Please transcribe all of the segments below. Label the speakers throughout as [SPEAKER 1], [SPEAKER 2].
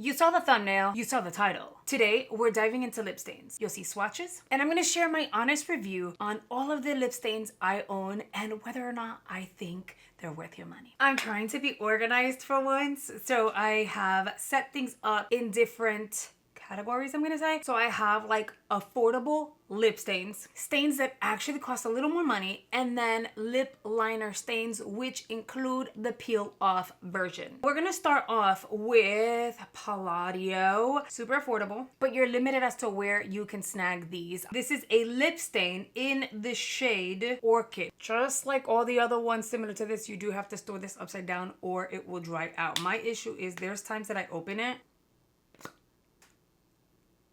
[SPEAKER 1] You saw the thumbnail, you saw the title. Today, we're diving into lip stains. You'll see swatches, and I'm gonna share my honest review on all of the lip stains I own and whether or not I think they're worth your money. I'm trying to be organized for once, so I have set things up in different categories, I'm gonna say. So I have like affordable lip stains, stains that actually cost a little more money, and then lip liner stains, which include the peel off version. We're gonna start off with Palladio, super affordable, but you're limited as to where you can snag these. This is a lip stain in the shade Orchid. Just like all the other ones similar to this, you do have to store this upside down or it will dry out. My issue is there's times that I open it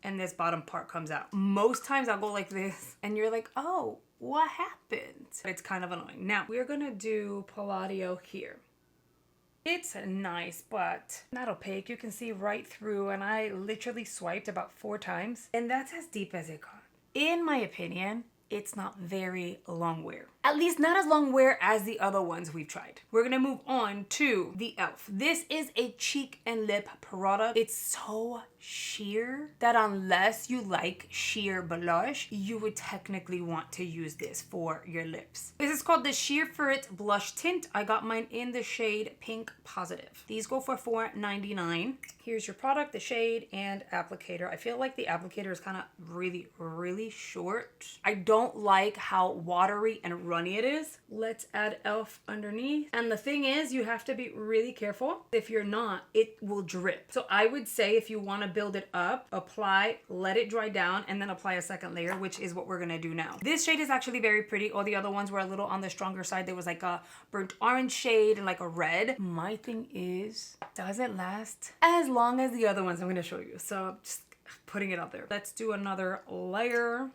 [SPEAKER 1] and this bottom part comes out. Most times I'll go like this and you're like, oh, what happened? It's kind of annoying. Now we're gonna do Palladio here. It's nice, but not opaque. You can see right through, and I literally swiped about 4 times, and that's as deep as it got. In my opinion, it's not very long wear. At least not as long wear as the other ones we've tried. We're gonna move on to the e.l.f. This is a cheek and lip product. It's so sheer that unless you like sheer blush, you would technically want to use this for your lips. This is called the Sheer For It Blush Tint. I got mine in the shade Pink Positive. These go for $4.99. Here's your product, the shade, and applicator. I feel like the applicator is kind of really short. I don't like how watery and runny it is. Let's add e.l.f. underneath. And the thing is, you have to be really careful. If you're not, it will drip. So I would say if you want to build it up, apply, let it dry down, and then apply a second layer, which is what we're gonna do now. This shade is actually very pretty. All the other ones were a little on the stronger side. There was like a burnt orange shade and like a red. My thing is, does it last as long as the other ones I'm gonna show you? So just putting it out there. Let's do another layer.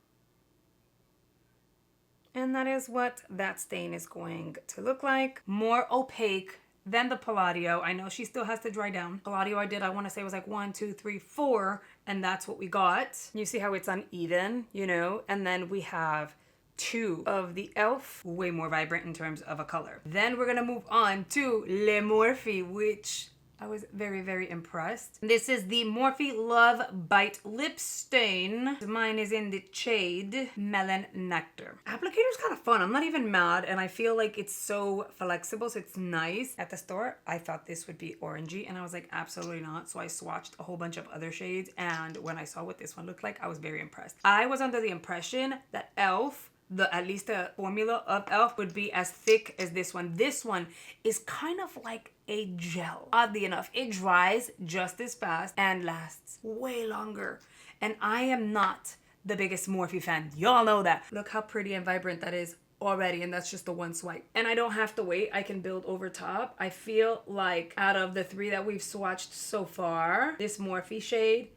[SPEAKER 1] And that is what that stain is going to look like. More opaque than the Palladio. I know she still has to dry down. Palladio I want to say was like 1, 2, 3, 4, and that's what we got. You see how it's uneven, you know? And then we have 2 of the e.l.f. way more vibrant in terms of a color. Then we're gonna move on to Le Morphe, which I was very impressed. This is the Morphe Love Bite Lip Stain. Mine is in the shade Melon Nectar. Applicator's kind of fun. I'm not even mad, and I feel like it's so flexible, so it's nice. At the store, I thought this would be orangey, and I was like, absolutely not. So I swatched a whole bunch of other shades, and when I saw what this one looked like, I was very impressed. I was under the impression that e.l.f., at least the formula of e.l.f. would be as thick as this one. This one is kind of like a gel. Oddly enough, it dries just as fast and lasts way longer. And I am not the biggest Morphe fan. Y'all know that. Look how pretty and vibrant that is already, and that's just the one swipe. And I don't have to wait. I can build over top. I feel like out of the 3 that we've swatched so far, this Morphe shade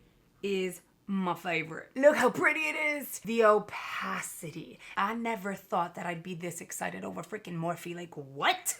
[SPEAKER 1] is my favorite. Look how pretty it is. The opacity. I never thought that I'd be this excited over freaking Morphe. Like, what?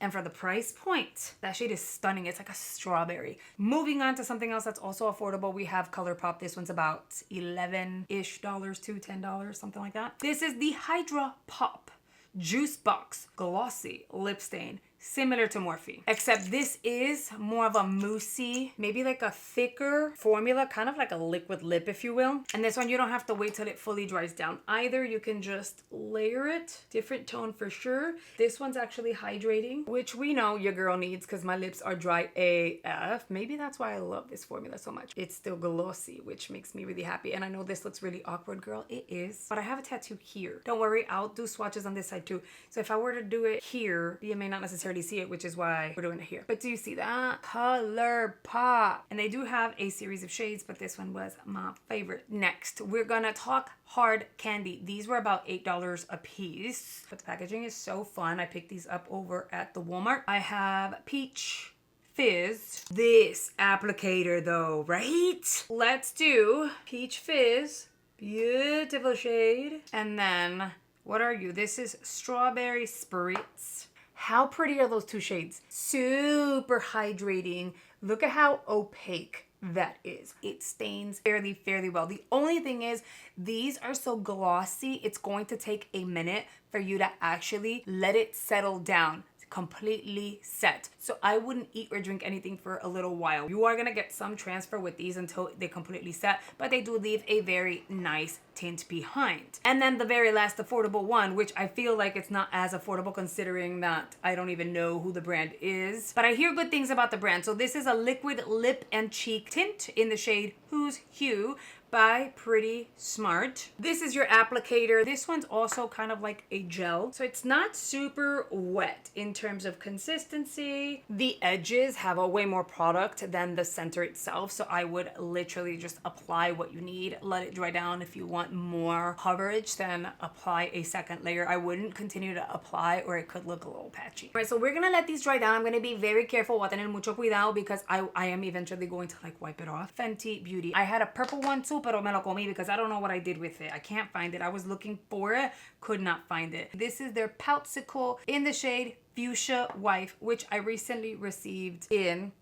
[SPEAKER 1] And for the price point, that shade is stunning. It's like a strawberry. Moving on to something else that's also affordable, we have ColourPop. This one's about $11-ish to $10, something like that. This is the Hydra Pop Juice Box Glossy Lip Stain. Similar to Morphe, except this is more of a moussey, maybe like a thicker formula, kind of like a liquid lip, if you will. And this one, you don't have to wait till it fully dries down either. You can just layer it. Different tone for sure. This one's actually hydrating, which we know your girl needs because my lips are dry AF. Maybe that's why I love this formula so much. It's still glossy, which makes me really happy. And I know this looks really awkward, girl. It is. But I have a tattoo here. Don't worry, I'll do swatches on this side too. So if I were to do it here, you may not necessarily see it, which is why we're doing it here. But do you see that? ColourPop. And they do have a series of shades, but this one was my favorite. Next, we're gonna talk hard candy. These were about $8 a piece, but the packaging is so fun. I picked these up over at the Walmart. I have Peach Fizz. This applicator though, right? Let's do Peach Fizz. Beautiful shade. And then, what are you? This is Strawberry Spritz. How pretty are those 2 shades? Super hydrating. Look at how opaque that is. It stains fairly well. The only thing is, these are so glossy, it's going to take a minute for you to actually let it settle down. completely set. So I wouldn't eat or drink anything for a little while. You are gonna get some transfer with these until they completely set, but they do leave a very nice tint behind. And then the very last affordable one, which I feel like it's not as affordable considering that I don't even know who the brand is, but I hear good things about the brand. So this is a liquid lip and cheek tint in the shade Who's Hue by Pretty Smart. This is your applicator. This one's also kind of like a gel. So it's not super wet in terms of consistency. The edges have a way more product than the center itself. So I would literally just apply what you need, let it dry down. If you want more coverage, then apply a second layer. I wouldn't continue to apply or it could look a little patchy. All right, so we're gonna let these dry down. I'm gonna be very careful, voy a tener mucho cuidado because I am eventually going to like wipe it off. Fenty Beauty. I had a purple one too, pero me lo comí because I don't know what I did with it. I can't find it. I was looking for it, could not find it. This is their Poutsicle in the shade Fuchsia Wife, which I recently received in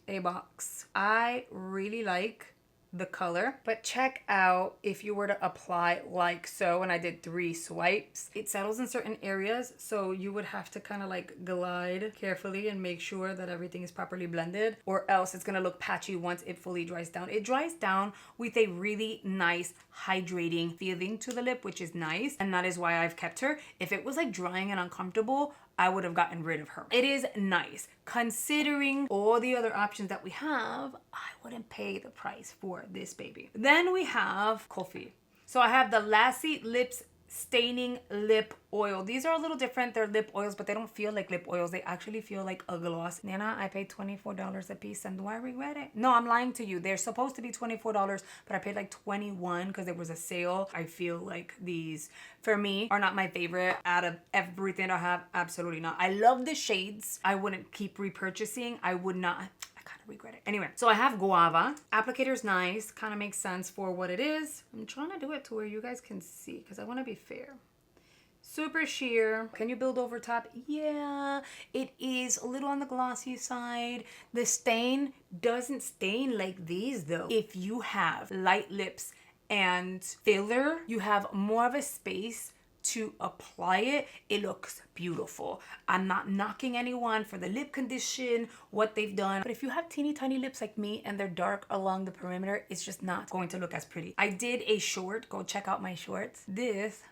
[SPEAKER 1] a box. I really like the color, but check out if you were to apply like so, and I did 3 swipes, it settles in certain areas, so you would have to kind of like glide carefully and make sure that everything is properly blended, or else it's gonna look patchy once it fully dries down. It dries down with a really nice hydrating feeling to the lip, which is nice, and that is why I've kept her. If it was like drying and uncomfortable, I would have gotten rid of her. It is nice. Considering all the other options that we have, I wouldn't pay the price for this baby. Then we have coffee. So I have the Lassie Lips Staining Lip Oil. These are a little different. They're lip oils, but they don't feel like lip oils. They actually feel like a gloss. Nana, I paid $24 a piece, and do I regret it? No, I'm lying to you. They're supposed to be $24, but I paid like $21 because there was a sale. I feel like these, for me, are not my favorite out of everything I have. Absolutely not. I love the shades. I wouldn't keep repurchasing. I would not. Regret it. Anyway, so I have guava. Applicator's nice. Kind of makes sense for what it is. I'm trying to do it to where you guys can see because I want to be fair. Super sheer. Can you build over top? Yeah, it is a little on the glossy side. The stain doesn't stain like these though. If you have light lips and filler, you have more of a space to apply it. It looks beautiful. I'm not knocking anyone for the lip condition, what they've done, but if you have teeny tiny lips like me and they're dark along the perimeter, it's just not going to look as pretty. I did a short, go check out my shorts. It's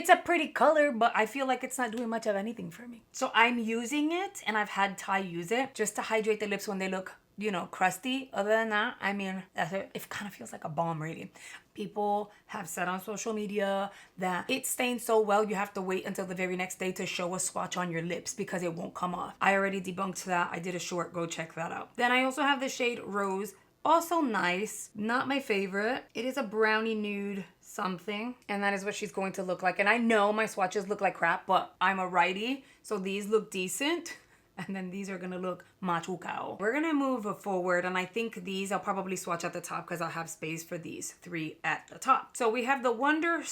[SPEAKER 1] a pretty color, but I feel like it's not doing much of anything for me. So I'm using it, and I've had Ty use it just to hydrate the lips when they look, you know, crusty. Other than that, I mean, that's it. It kind of feels like a balm, really. People have said on social media that it stains so well, you have to wait until the very next day to show a swatch on your lips because it won't come off. I already debunked that. I did a short. Go check that out. Then I also have the shade Rose. Also nice. Not my favorite. It is a brownie nude something, and that is what she's going to look like. And I know my swatches look like crap, but I'm a righty, so these look decent. And then these are gonna look machucao. We're gonna move forward, and I think these I'll probably swatch at the top because I'll have space for these 3 at the top. So we have the Wonder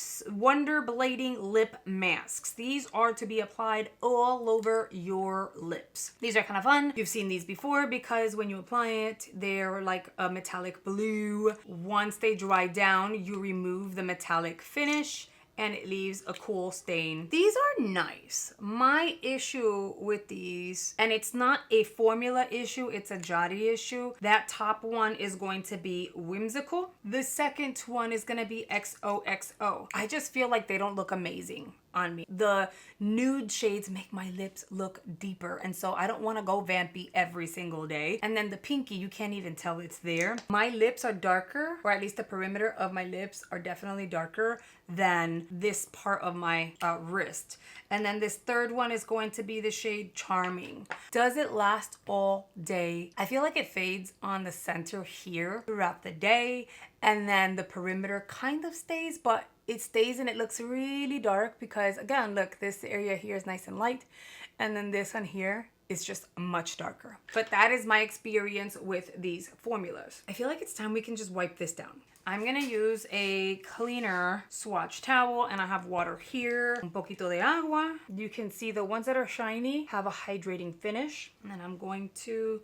[SPEAKER 1] Blading Lip Masks. These are to be applied all over your lips. These are kind of fun. You've seen these before because when you apply it, they're like a metallic blue. Once they dry down, you remove the metallic finish, and it leaves a cool stain. These are nice. My issue with these, and it's not a formula issue, it's a Yari issue. That top one is going to be whimsical. The second one is gonna be XOXO. I just feel like they don't look amazing on me. The nude shades make my lips look deeper, and so I don't want to go vampy every single day. And then the pinky, you can't even tell it's there. My lips are darker, or at least the perimeter of my lips are definitely darker than this part of my wrist. And then this third one is going to be the shade Charming. Does it last all day? I feel like it fades on the center here throughout the day, and then the perimeter kind of stays, but it stays and it looks really dark because, again, look, this area here is nice and light, and then this one here is just much darker. But that is my experience with these formulas. I feel like it's time we can just wipe this down. I'm gonna use a cleaner Swatch towel, and I have water here, un poquito de agua. You can see the ones that are shiny have a hydrating finish, and I'm going to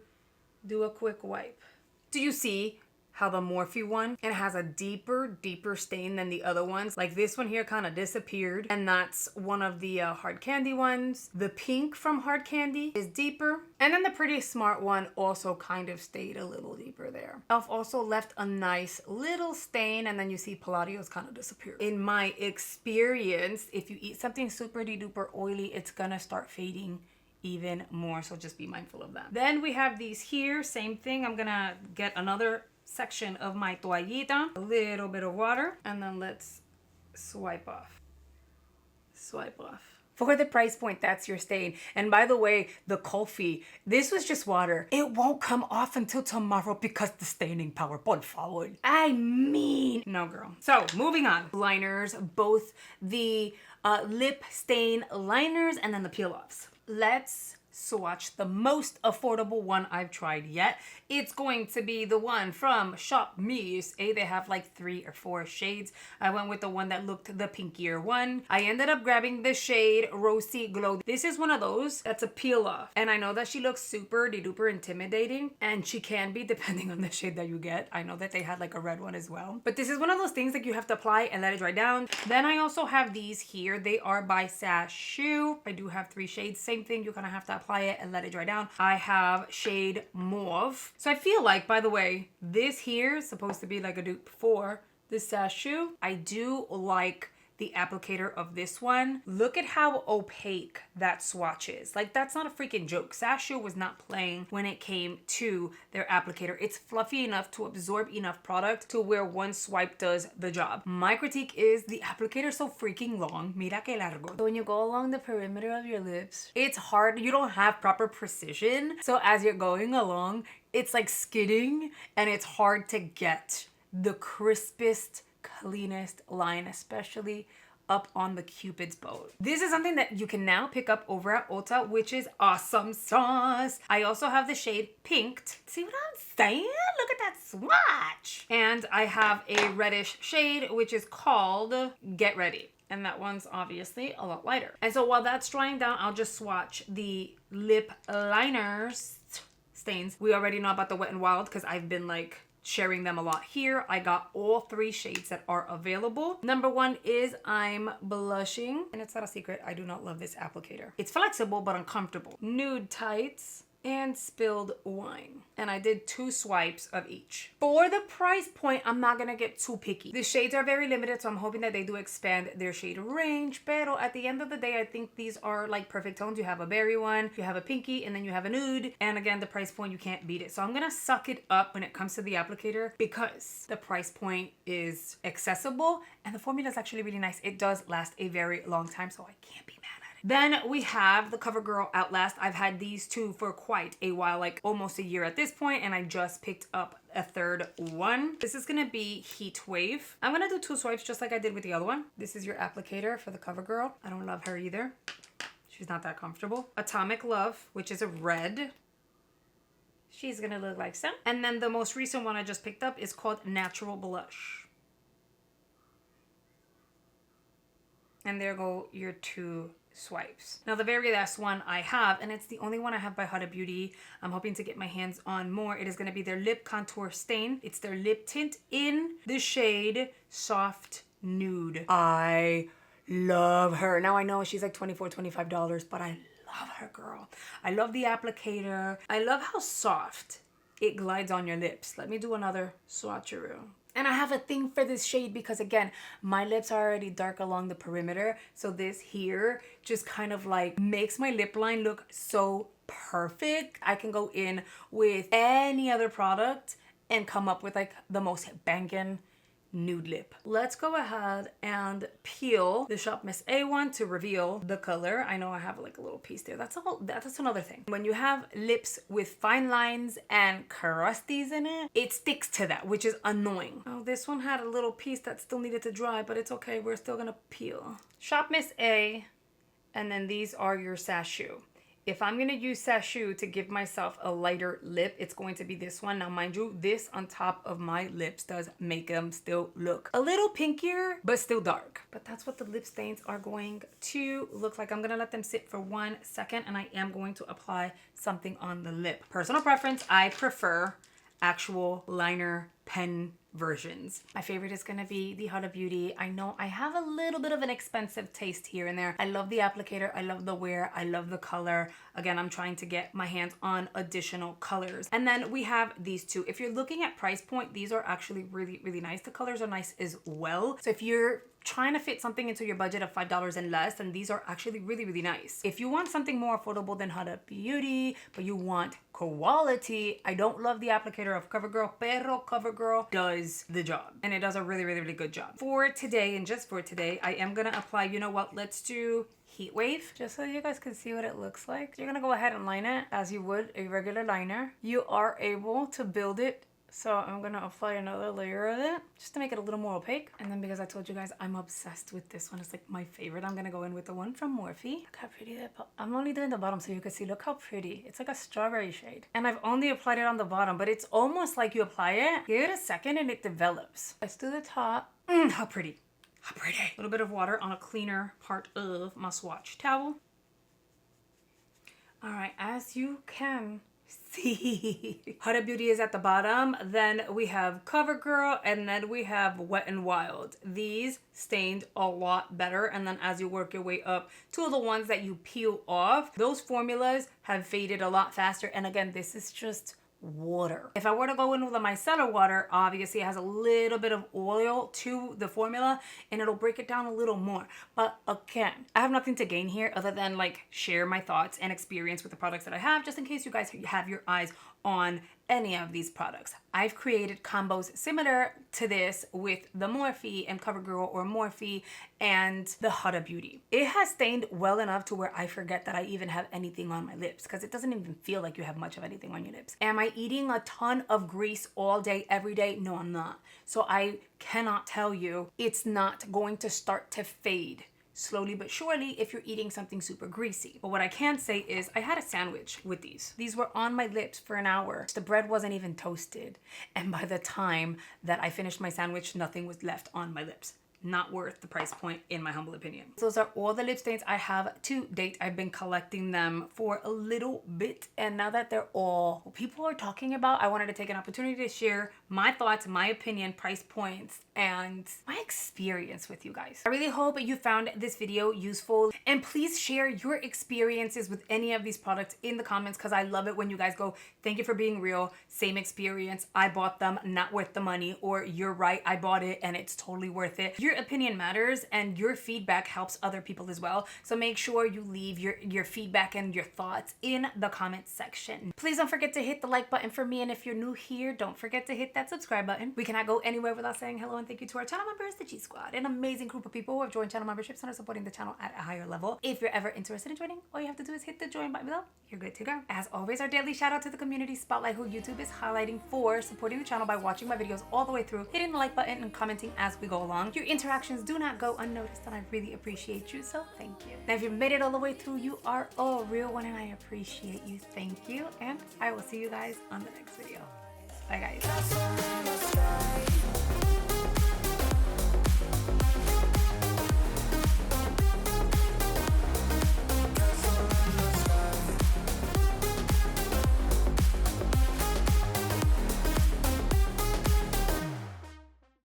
[SPEAKER 1] do a quick wipe. Do you see how the Morphe one, it has a deeper stain than the other ones. Like this one here kind of disappeared, and that's one of the Hard Candy ones. The pink from Hard Candy is deeper, and then the Pretty Smart one also kind of stayed a little deeper there. Elf also left a nice little stain, and then you see Palladio's kind of disappeared. In my experience, if you eat something super duper oily, it's gonna start fading even more, so just be mindful of that. Then we have these here, same thing. I'm gonna get another section of my toallita, a little bit of water, and then let's swipe off. For the price point, that's your stain. And by the way, the coffee, this was just water. It won't come off until tomorrow because the staining power, por favor. I mean, no girl. So moving on, liners, both the lip stain liners and then the peel offs. Let's swatch the most affordable one I've tried yet. It's going to be the one from Shop Miss. They have like 3 or 4 shades. I went with the one that looked the pinkier one. I ended up grabbing the shade Rosy Glow. This is one of those that's a peel off. And I know that she looks super duper intimidating, and she can be depending on the shade that you get. I know that they had like a red one as well. But this is one of those things that you have to apply and let it dry down. Then I also have these here. They are by Sashu. I do have 3 shades. Same thing, you kind of have to apply it and let it dry down. I have shade Mauve. So I feel like, by the way, this here is supposed to be like a dupe for the Sashu. I do like the applicator of this one. Look at how opaque that swatch is. Like, that's not a freaking joke. Sashu was not playing when it came to their applicator. It's fluffy enough to absorb enough product to where one swipe does the job. My critique is the applicator so freaking long. Mira que largo. So when you go along the perimeter of your lips, it's hard. You don't have proper precision. So as you're going along, it's like skidding, and it's hard to get the crispest, cleanest line, especially up on the Cupid's bow. This is something that you can now pick up over at Ulta, which is awesome sauce. I also have the shade Pinked. See what I'm saying? Look at that swatch. And I have a reddish shade, which is called Get Ready. And that one's obviously a lot lighter. And so while that's drying down, I'll just swatch the lip liners stains. We already know about the Wet n Wild because I've been like sharing them a lot here. I got all 3 shades that are available. Number 1 is I'm blushing, and it's not a secret, I do not love this applicator. It's flexible but uncomfortable. Nude Tights and Spilled Wine. And I did 2 swipes of each. For the price point, I'm not gonna get too picky. The shades are very limited, so I'm hoping that they do expand their shade range. Pero at the end of the day, I think these are like perfect tones. You have a berry one, you have a pinky, and then you have a nude. And again, the price point, you can't beat it. So I'm gonna suck it up when it comes to the applicator because the price point is accessible and the formula is actually really nice. It does last a very long time, so I can't be mad. Then we have the CoverGirl Outlast. I've had these 2 for quite a while, like almost a year at this point, and I just picked up a 3rd one. This is gonna be Heat Wave. I'm gonna do 2 swipes just like I did with the other one. This is your applicator for the CoverGirl. I don't love her either. She's not that comfortable. Atomic Love, which is a red. She's gonna look like so. And then the most recent one I just picked up is called Natural Blush. And there go your 2 swipes. Now the very last one I have, and it's the only one I have by Huda Beauty. I'm hoping to get my hands on more. It is going to be their Lip Contour Stain. It's their lip tint in the shade Soft Nude. I love her. Now I know she's like $24, $25, but I love her, girl. I love the applicator. I love how soft it glides on your lips. Let me do another swatcheroo. And I have a thing for this shade because, again, my lips are already dark along the perimeter. So this here just kind of like makes my lip line look so perfect. I can go in with any other product and come up with like the most banging nude lip. Let's go ahead and peel the Shop Miss A one to reveal the color. I know I have like a little piece there. That's another thing. When you have lips with fine lines and crusties in it, it sticks to that, which is annoying. Oh, this one had a little piece that still needed to dry, but it's okay. We're still gonna peel. Shop Miss A, and then these are your Sashu. If I'm going to use Sashu to give myself a lighter lip, it's going to be this one. Now, mind you, this on top of my lips does make them still look a little pinkier, but still dark. But that's what the lip stains are going to look like. I'm going to let them sit for 1 second, and I am going to apply something on the lip. Personal preference, I prefer actual liner pen versions. My favorite is gonna be the Huda Beauty. I know I have a little bit of an expensive taste here and there. I love the applicator, I love the wear, I love the color. Again, I'm trying to get my hands on additional colors. And then we have these two. If you're looking at price point, these are actually really, really nice. The colors are nice as well. So if you're trying to fit something into your budget of $5 and less, then these are actually really, really nice. If you want something more affordable than Huda Beauty, but you want quality, I don't love the applicator of CoverGirl, pero CoverGirl does the job. And it does a really, really, really good job. For today, and just for today, I am gonna apply, you know what, let's do Heat Wave, just so you guys can see what it looks like. You're gonna go ahead and line it as you would a regular liner. You are able to build it. So I'm gonna apply another layer of it just to make it a little more opaque. And then because I told you guys I'm obsessed with this one, it's like my favorite, I'm gonna go in with the one from Morphe. Look how pretty that, I'm only doing the bottom so you can see, look how pretty. It's like a strawberry shade. And I've only applied it on the bottom, but it's almost like you apply it, give it a second and it develops. Let's do the top. How pretty, how pretty. A little bit of water on a cleaner part of my Swatched towel. All right, as you can see, Huda Beauty is at the bottom, then we have CoverGirl, and then we have Wet n Wild. These stained a lot better, and then as you work your way up to the ones that you peel off, those formulas have faded a lot faster. And again, this is just water. If I were to go in with a micellar water, obviously it has a little bit of oil to the formula and it'll break it down a little more. But again, I have nothing to gain here other than like share my thoughts and experience with the products that I have, just in case you guys have your eyes on any of these products. I've created combos similar to this with the Morphe and CoverGirl, or Morphe and the Huda Beauty. It has stained well enough to where I forget that I even have anything on my lips, because it doesn't even feel like you have much of anything on your lips. Am I eating a ton of grease all day, every day? No, I'm not. So I cannot tell you it's not going to start to fade slowly but surely if you're eating something super greasy. But what I can say is I had a sandwich with these. These were on my lips for an hour. The bread wasn't even toasted. And by the time that I finished my sandwich, nothing was left on my lips. Not worth the price point, in my humble opinion. Those are all the lip stains I have to date. I've been collecting them for a little bit, and now that they're all what people are talking about, I wanted to take an opportunity to share my thoughts, my opinion, price points, and my experience with you guys. I really hope you found this video useful, and please share your experiences with any of these products in the comments, because I love it when you guys go, thank you for being real, same experience, I bought them, not worth the money, or you're right, I bought it and it's totally worth it. Your opinion matters, and your feedback helps other people as well. So make sure you leave your feedback and your thoughts in the comment section. Please don't forget to hit the like button for me, and if you're new here, don't forget to hit that subscribe button. We cannot go anywhere without saying hello and thank you to our channel members, the G Squad, an amazing group of people who have joined channel memberships and are supporting the channel at a higher level. If you're ever interested in joining, all you have to do is hit the join button below. You're good to go. As always, our daily shout out to the community spotlight, who YouTube is highlighting for supporting the channel by watching my videos all the way through, hitting the like button and commenting as we go along. Your interactions do not go unnoticed, and I really appreciate you, so thank you. Now, if you've made it all the way through, you are a real one, and I appreciate you. Thank you, and I will see you guys on the next video. Bye, guys.